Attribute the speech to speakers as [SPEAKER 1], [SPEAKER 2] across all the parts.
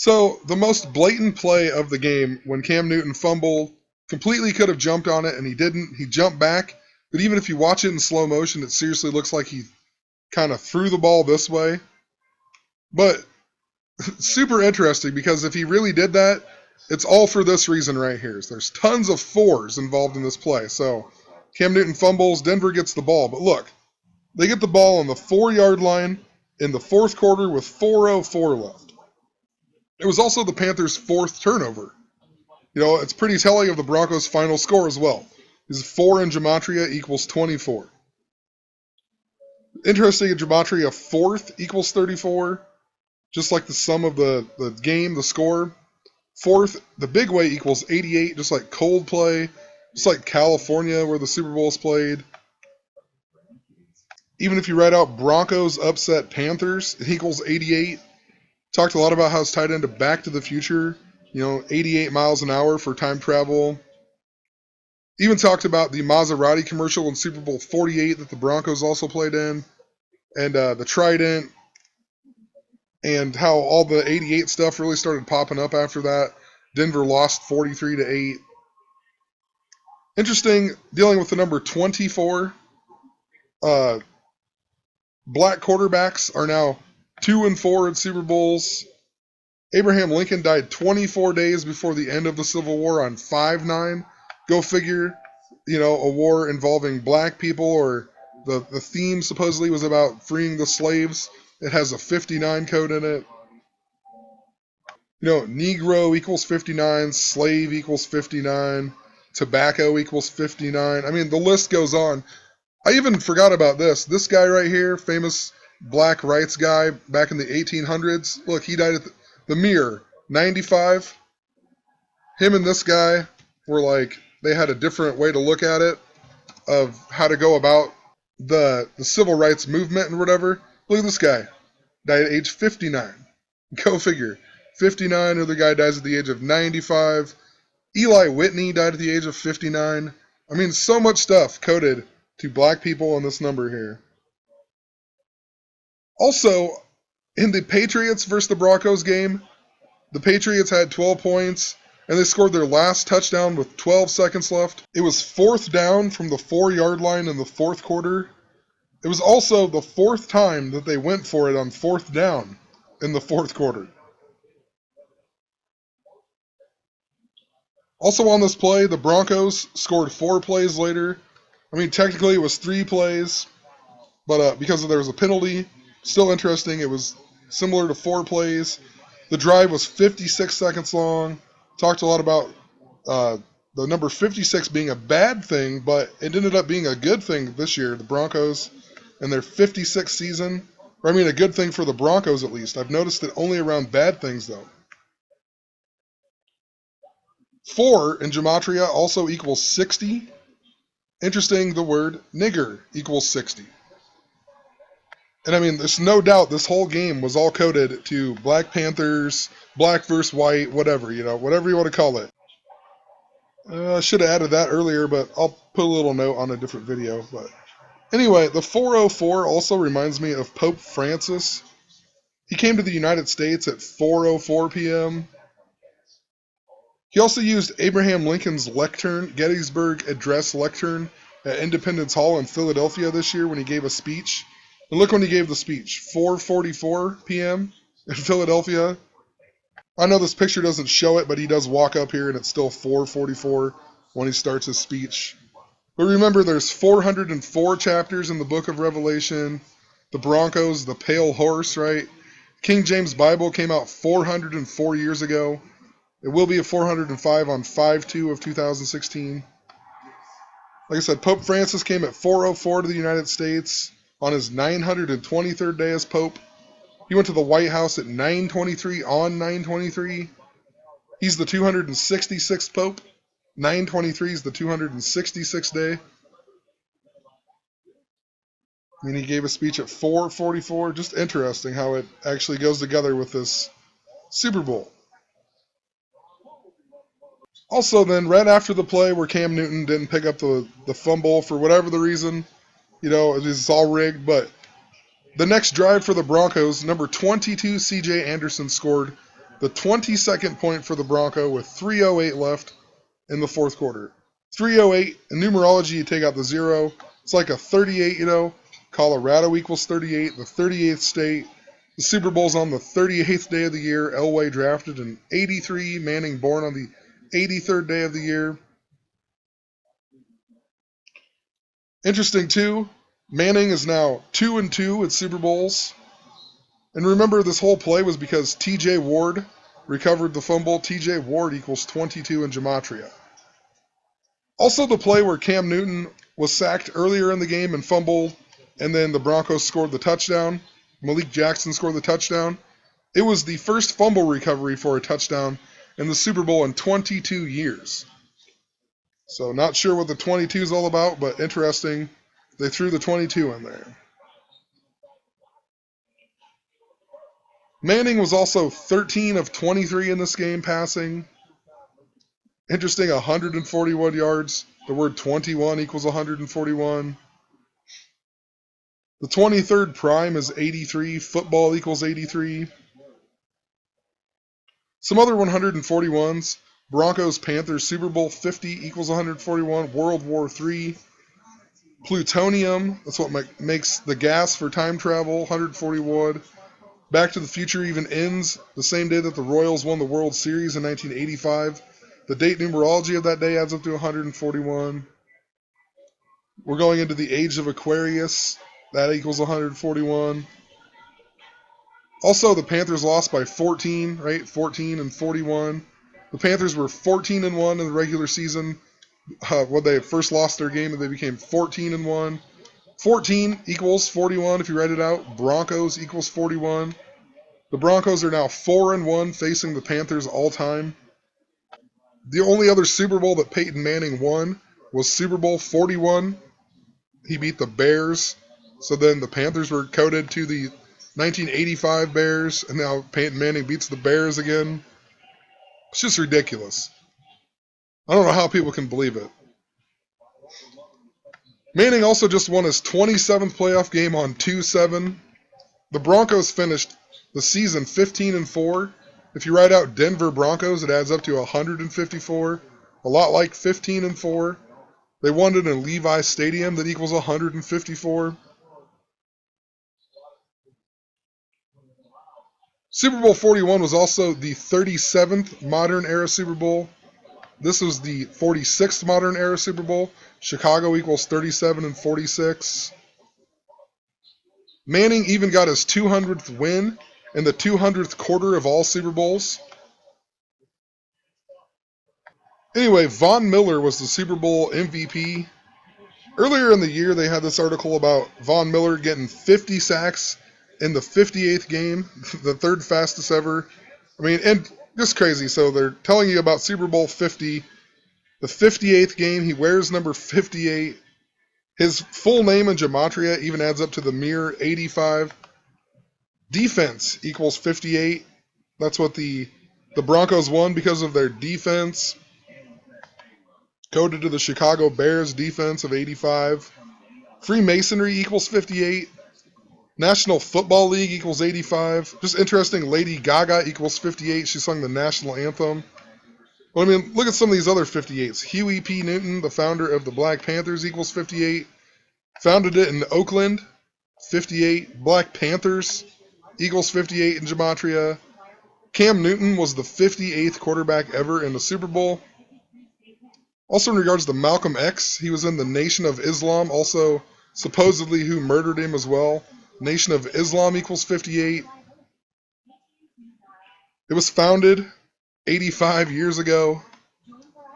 [SPEAKER 1] So the most blatant play of the game when Cam Newton fumbled, completely could have jumped on it and he didn't. He jumped back, but even if you watch it in slow motion, it seriously looks like he kind of threw the ball this way. But super interesting because if he really did that, it's all for this reason right here. There's tons of fours involved in this play. So Cam Newton fumbles, Denver gets the ball. But look, they get the ball on the 4-yard line in the fourth quarter with 4:04 left. It was also the Panthers' fourth turnover. It's pretty telling of the Broncos' final score as well. Is 4 in gematria equals 24. Interesting in gematria, fourth equals 34. Just like the sum of the game, the score. Fourth, the big way equals 88, just like Coldplay, just like California where the Super Bowl is played. Even if you write out Broncos upset Panthers, it equals 88. Talked a lot about how it's tied into Back to the Future, 88 miles an hour for time travel. Even talked about the Maserati commercial in Super Bowl 48 that the Broncos also played in, and the Trident, and how all the 88 stuff really started popping up after that. Denver lost 43-8. Interesting, dealing with the number 24. Black quarterbacks are now 2-4 in Super Bowls. Abraham Lincoln died 24 days before the end of the Civil War on 5/9. Go figure, a war involving black people, or the theme supposedly was about freeing the slaves. It has a 59 code in it. Negro equals 59, slave equals 59, tobacco equals 59. I mean, the list goes on. I even forgot about this. This guy right here, famous black rights guy back in the 1800s. Look, he died at the mere 95. Him and this guy were like, they had a different way to look at it, of how to go about the civil rights movement and whatever. Look at this guy. Died at age 59. Go figure. 59, other guy dies at the age of 95. Eli Whitney died at the age of 59. I mean, so much stuff coded to black people on this number here. Also, in the Patriots versus the Broncos game, the Patriots had 12 points, and they scored their last touchdown with 12 seconds left. It was 4th down from the 4-yard line in the fourth quarter. It was also the 4th time that they went for it on 4th down in the fourth quarter. Also on this play, the Broncos scored 4 plays later. I mean, technically it was 3 plays, but because there was a penalty, still interesting. It was similar to 4 plays. The drive was 56 seconds long. Talked a lot about the number 56 being a bad thing, but it ended up being a good thing this year. The Broncos and their 56th season. Or I mean, a good thing for the Broncos at least. I've noticed it only around bad things though. 4 in gematria also equals 60. Interesting, the word nigger equals 60. And I mean, there's no doubt this whole game was all coded to Black Panthers, black versus white, whatever, whatever you want to call it. I should have added that earlier, but I'll put a little note on a different video. But anyway, the 4:04 also reminds me of Pope Francis. He came to the United States at 4:04 p.m. He also used Abraham Lincoln's lectern, Gettysburg Address lectern, at Independence Hall in Philadelphia this year when he gave a speech. And look when he gave the speech, 4:44 p.m. in Philadelphia. I know this picture doesn't show it, but he does walk up here and it's still 4:44 when he starts his speech. But remember, there's 404 chapters in the book of Revelation. The Broncos, the pale horse, right? King James Bible came out 404 years ago. It will be a 405 on 5/2 of 2016. Like I said, Pope Francis came at 4:04 to the United States on his 923rd day as Pope. He went to the White House at 9:23 on 9:23. He's the 266th Pope. 9:23 is the 266th day. I mean, he gave a speech at 4:44. Just interesting how it actually goes together with this Super Bowl. Also then, right after the play where Cam Newton didn't pick up the fumble for whatever the reason, it's all rigged, but the next drive for the Broncos, number 22 C.J. Anderson scored the 22nd point for the Bronco with 3:08 left in the fourth quarter. 3:08, in numerology, you take out the 0. It's like a 38, you know. Colorado equals 38, the 38th state. The Super Bowl's on the 38th day of the year. Elway drafted in 83, Manning born on the 83rd day of the year. Interesting, too, Manning is now 2-2 at Super Bowls. And remember, this whole play was because T.J. Ward recovered the fumble. T.J. Ward equals 22 in gematria. Also the play where Cam Newton was sacked earlier in the game and fumbled, and then the Broncos scored the touchdown. Malik Jackson scored the touchdown. It was the first fumble recovery for a touchdown in the Super Bowl in 22 years. So not sure what the 22 is all about, but interesting. They threw the 22 in there. Manning was also 13 of 23 in this game passing. Interesting, 141 yards. The word 21 equals 141. The 23rd prime is 83. Football equals 83. Some other 141s. Broncos, Panthers, Super Bowl 50 equals 141. World War III. Plutonium, that's what makes the gas for time travel, 141. Back to the Future even ends the same day that the Royals won the World Series in 1985. The date numerology of that day adds up to 141. We're going into the age of Aquarius. That equals 141. Also, the Panthers lost by 14, right? 14-41. The Panthers were 14-1 in the regular season. When they first lost their game, and they became 14-1. 14 equals 41 if you write it out. Broncos equals 41. The Broncos are now 4-1 facing the Panthers all time. The only other Super Bowl that Peyton Manning won was Super Bowl 41. He beat the Bears. So then the Panthers were coded to the 1985 Bears, and now Peyton Manning beats the Bears again. It's just ridiculous. I don't know how people can believe it. Manning also just won his 27th playoff game on 2-7. The Broncos finished the season 15-4. If you write out Denver Broncos, it adds up to 154. A lot like 15-4. They won it in Levi Stadium, that equals 154. Super Bowl 41 was also the 37th modern era Super Bowl. This was the 46th modern era Super Bowl. Chicago equals 37-46. Manning even got his 200th win in the 200th quarter of all Super Bowls. Anyway, Von Miller was the Super Bowl MVP. Earlier in the year, they had this article about Von Miller getting 50 sacks in the 58th game, the third fastest ever. I mean, and just crazy. So they're telling you about Super Bowl 50, the 58th game. He wears number 58. His full name in gematria even adds up to the mere 85. Defense equals 58. That's what the Broncos won because of their defense. Coded to the Chicago Bears defense of 85. Freemasonry equals 58. National Football League equals 85. Just interesting, Lady Gaga equals 58. She sung the national anthem. Well, I mean, look at some of these other 58s. Huey P. Newton, the founder of the Black Panthers, equals 58. Founded it in Oakland, 58. Black Panthers equals 58 in gematria. Cam Newton was the 58th quarterback ever in the Super Bowl. Also in regards to Malcolm X, he was in the Nation of Islam, also supposedly who murdered him as well. Nation of Islam equals 58. It was founded 85 years ago.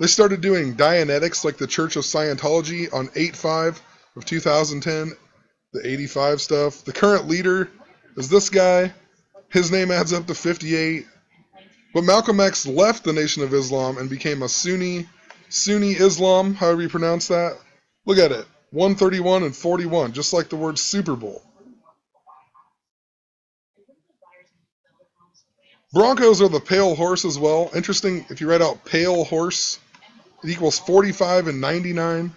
[SPEAKER 1] They started doing Dianetics like the Church of Scientology on 8/5 of 2010. The 85 stuff. The current leader is this guy. His name adds up to 58. But Malcolm X left the Nation of Islam and became a Sunni Islam, however you pronounce that. Look at it. 131-41, just like the word Super Bowl. Broncos are the pale horse as well. Interesting, if you write out pale horse, it equals 45-99.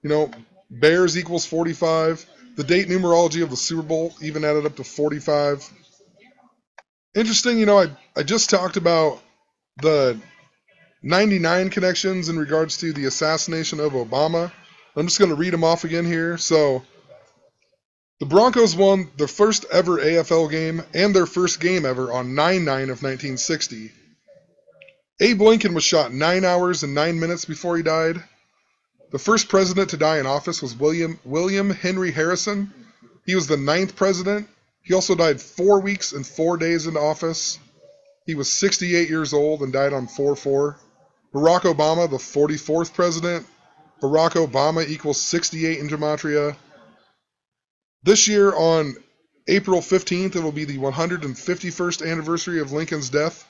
[SPEAKER 1] You know, Bears equals 45. The date numerology of the Super Bowl even added up to 45. Interesting, you know, I just talked about the 99 connections in regards to the assassination of Obama. I'm just going to read them off again here. So, the Broncos won the first ever AFL game and their first game ever on 9/9 of 1960. Abe Lincoln was shot 9 hours and 9 minutes before he died. The first president to die in office was William Henry Harrison. He was the 9th president. He also died 4 weeks and 4 days in office. He was 68 years old and died on 4/4. Barack Obama, the 44th president. Barack Obama equals 68 in gematria. This year on April 15th, it will be the 151st anniversary of Lincoln's death,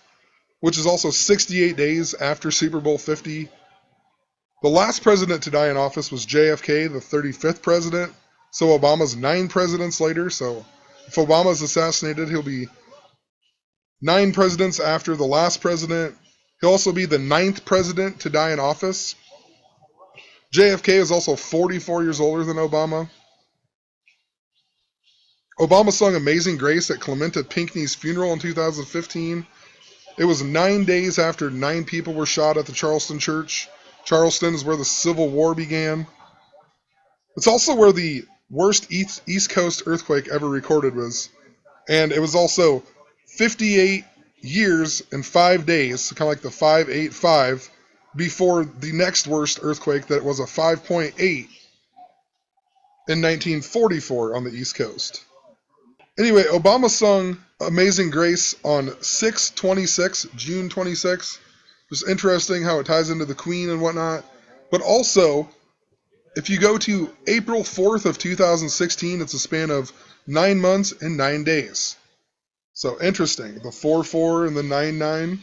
[SPEAKER 1] which is also 68 days after Super Bowl 50. The last president to die in office was JFK, the 35th president. So Obama's 9 presidents later. So if Obama is assassinated, he'll be 9 presidents after the last president. He'll also be the 9th president to die in office. JFK is also 44 years older than Obama. Obama sung Amazing Grace at Clementa Pinckney's funeral in 2015. It was 9 days after 9 people were shot at the Charleston church. Charleston is where the Civil War began. It's also where the worst East Coast earthquake ever recorded was. And it was also 58 years and 5 days, kind of like the 585, before the next worst earthquake that was a 5.8 in 1944 on the East Coast. Anyway, Obama sung Amazing Grace on 6/26, June 26. It's interesting how it ties into the Queen and whatnot. But also, if you go to April 4th of 2016, it's a span of 9 months and 9 days. So interesting, the 4/4 and the 9/9.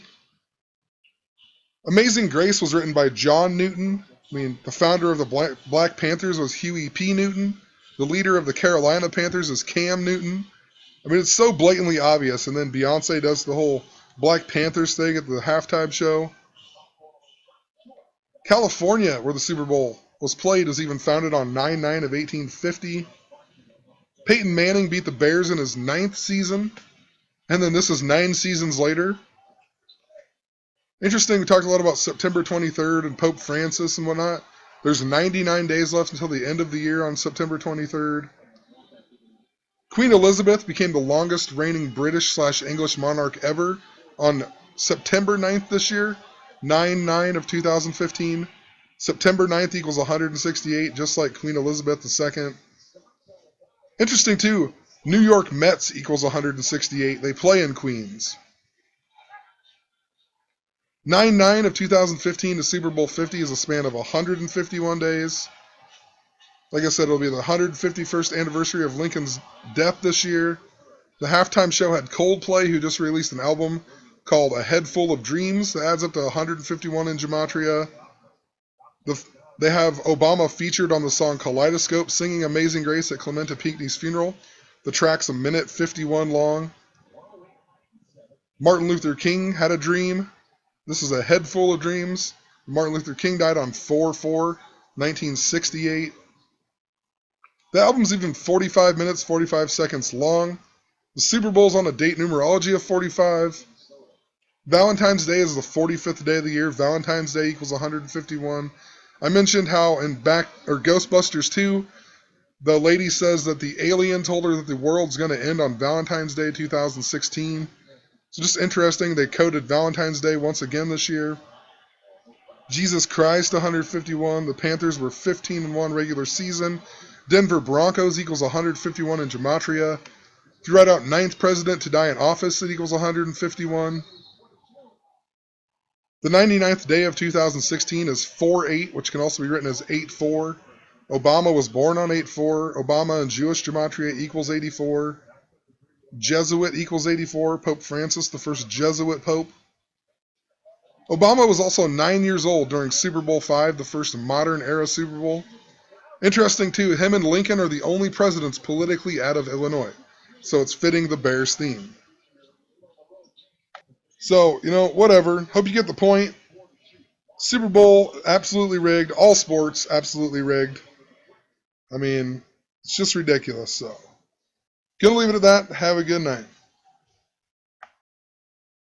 [SPEAKER 1] Amazing Grace was written by John Newton. The founder of the Black Panthers was Huey P. Newton. The leader of the Carolina Panthers is Cam Newton. It's so blatantly obvious, and then Beyonce does the whole Black Panthers thing at the halftime show. California, where the Super Bowl was played, was even founded on 9/9 of 1850. Peyton Manning beat the Bears in his 9th season, and then this is 9 seasons later. Interesting, we talked a lot about September 23rd and Pope Francis and whatnot. There's 99 days left until the end of the year on September 23rd. Queen Elizabeth became the longest reigning British/English monarch ever on September 9th this year, 9/9 of 2015. September 9th equals 168, just like Queen Elizabeth II. Interesting too, New York Mets equals 168. They play in Queens. 9/9 of 2015 to Super Bowl 50 is a span of 151 days. Like I said, it'll be the 151st anniversary of Lincoln's death this year. The halftime show had Coldplay, who just released an album called A Head Full of Dreams that adds up to 151 in gematria. They have Obama featured on the song Kaleidoscope singing Amazing Grace at Clementa Pinckney's funeral. The track's 1:51 long. Martin Luther King had a dream. This is A Head Full of Dreams. Martin Luther King died on 4/4/1968. The album's even 45 minutes, 45 seconds long. The Super Bowl's on a date numerology of 45. Valentine's Day is the 45th day of the year. Valentine's Day equals 151. I mentioned how in Ghostbusters 2, the lady says that the alien told her that the world's going to end on Valentine's Day 2016. So just interesting, they coded Valentine's Day once again this year. Jesus Christ, 151. The Panthers were 15-1 regular season. Denver Broncos equals 151 in gematria. If you write out 9th president to die in office, it equals 151. The 99th day of 2016 is 4/8, which can also be written as 8/4. Obama was born on 8/4. Obama in Jewish gematria equals 84. Jesuit equals 84. Pope Francis, the first Jesuit pope. Obama was also 9 years old during Super Bowl V, the first modern-era Super Bowl. Interesting, too, him and Lincoln are the only presidents politically out of Illinois. So it's fitting the Bears theme. So, whatever. Hope you get the point. Super Bowl, absolutely rigged. All sports, absolutely rigged. It's just ridiculous. So, gonna leave it at that. Have a good night.